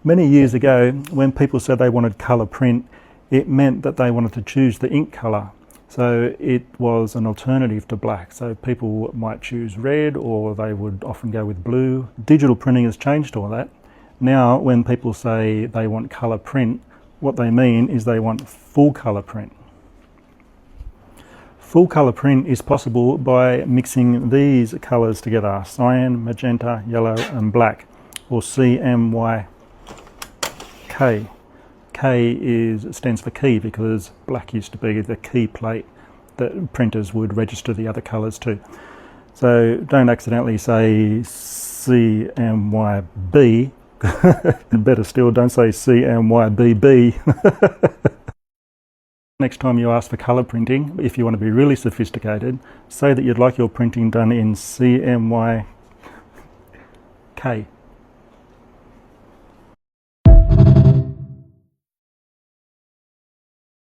Many years ago, when people said they wanted colour print, it meant that they wanted to choose the ink colour. So it was an alternative to black. So people might choose red, or they would often go with blue. Digital printing has changed all that. Now, when people say they want colour print, what they mean is they want full colour print. Full colour print is possible by mixing these colours together: cyan, magenta, yellow and black, or CMYK. K stands for key, because black used to be the key plate that printers would register the other colours to. So don't accidentally say CMYB. Better still, don't say CMYBB. Next time you ask for colour printing, if you want to be really sophisticated, say that you'd like your printing done in CMYK.